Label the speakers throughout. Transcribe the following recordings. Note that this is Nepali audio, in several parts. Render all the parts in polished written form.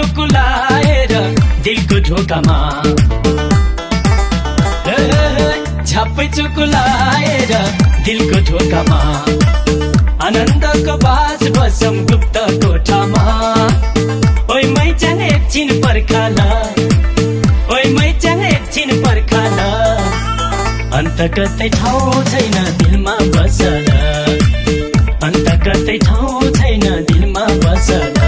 Speaker 1: चुकुलाएर दिलको ढोकामा झ्याप्पै चुकुलाएर दिलको ढोकामा आनन्दको बास बसम गुप्त कोठामा ओइ मैचान एकछिन पर्खल ओइ मैचान एकछिन पर्खल अन्त कतै ठाउँ छैन दिलमा बसल अन्त कतै ठाउँ छैन दिलमा बसल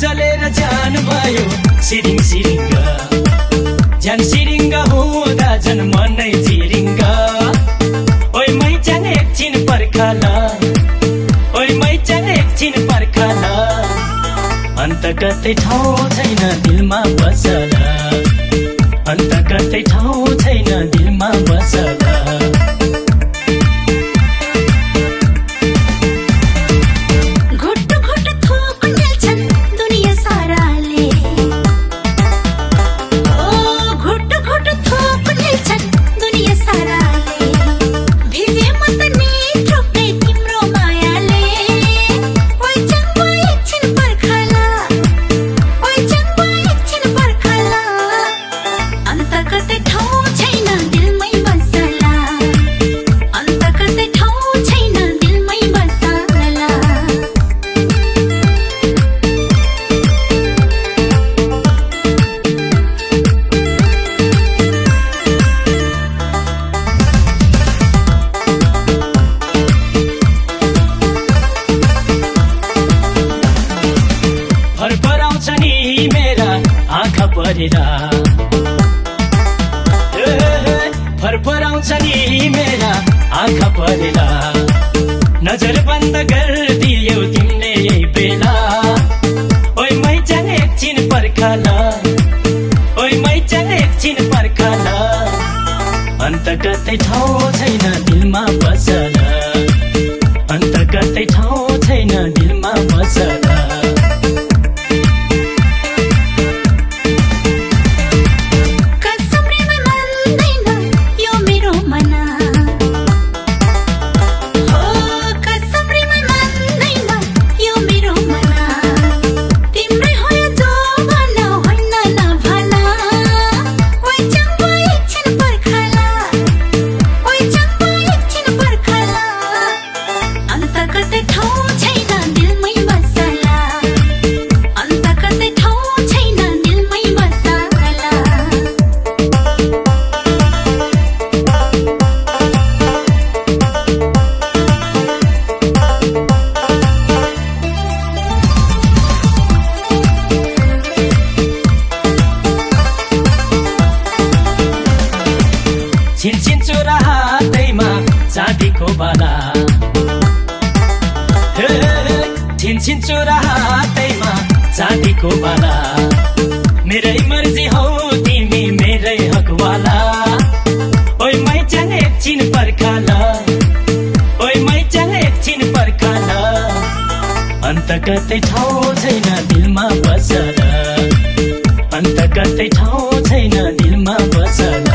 Speaker 1: चलेर जानुभयो सिरिङ सिरिङ्ग झन् सिरिङ्ग हुँदा झन् मनै चिरिङ्ग ओइ मैचान एकछिन पर्खल ओइ मैचान एकछिन पर्खल अन्त कतै ठाउँ छैन दिलमा बसल अन्त कतै ठाउँ छैन दिलमा बसल फरफराउँछ नि मेरा आँखा परेला नजर बन्द गरिदियो तिमीले यही बेला ओइ मैचान एकछिन पर्खल ओइ मैचान एकछिन पर्खल अन्त कतै ठाउँ छैन दिलमा बसल अन्त कतै ठाउँ छैन दिलमा बसल छिनछिन चोरा हातैमा चाँदीको बाला छिनछिन चोरा हातैमा चाँदीको बाला मेरै मर्जी हौ तिमी मेरै हकवाला ओइ मैचान एकछिन पर्खल ओइ मैचान एकछिन पर्खल अन्त कतै ठाउँ छैन दिलमा बसल अन्त कतै ठाउँ छैन दिलमा बसल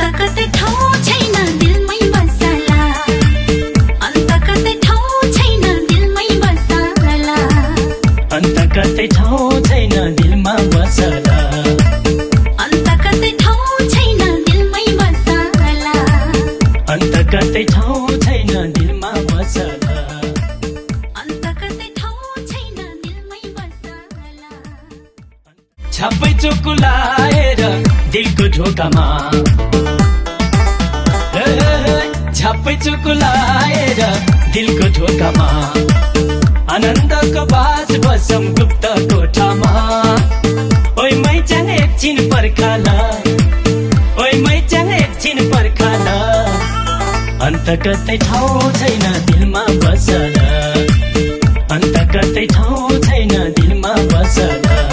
Speaker 2: Taka
Speaker 1: चुकुलाएर दिलको ढोकामा झ्याप्पै चुकुलाएर दिलको ढोकामा आनन्दको बास बसम गुप्त कोठामा ओइ मैचान एकछिन पर्खाल ओइ मैचान एकछिन पर्खाल अन्त कतै ठाउँ छैन दिलमा बसल अन्त कतै ठाउँ छैन दिलमा बसल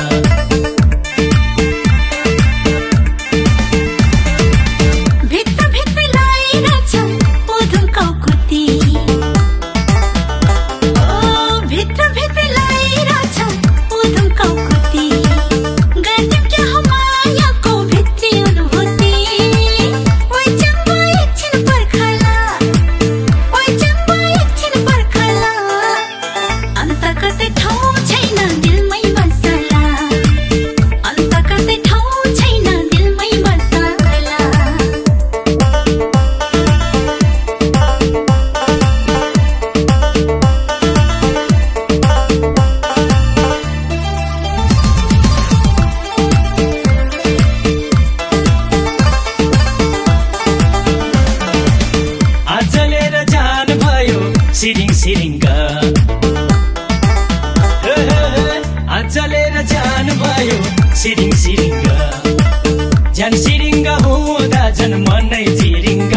Speaker 1: सिरिङ सिरिङ्ग चलेर जानुभयो सिरिङ सिरिङ्ग झन् सिरिङ्ग हुँदा झन् मनै चिरिङ्ग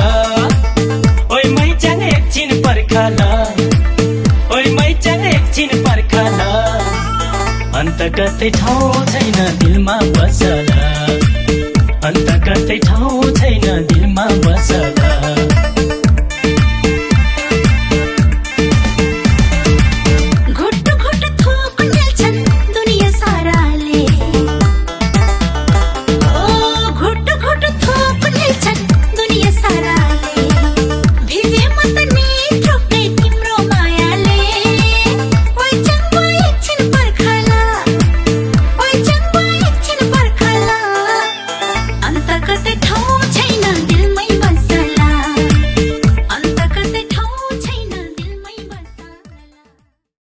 Speaker 1: ओइ मैचान एकछिन पर्खाल ओइ मैचान एकछिन पर्खाल अन्त कतै ठाउँ छैन दिलमा बसल अन्त कतै ठाउँ छैन दिलमा बसल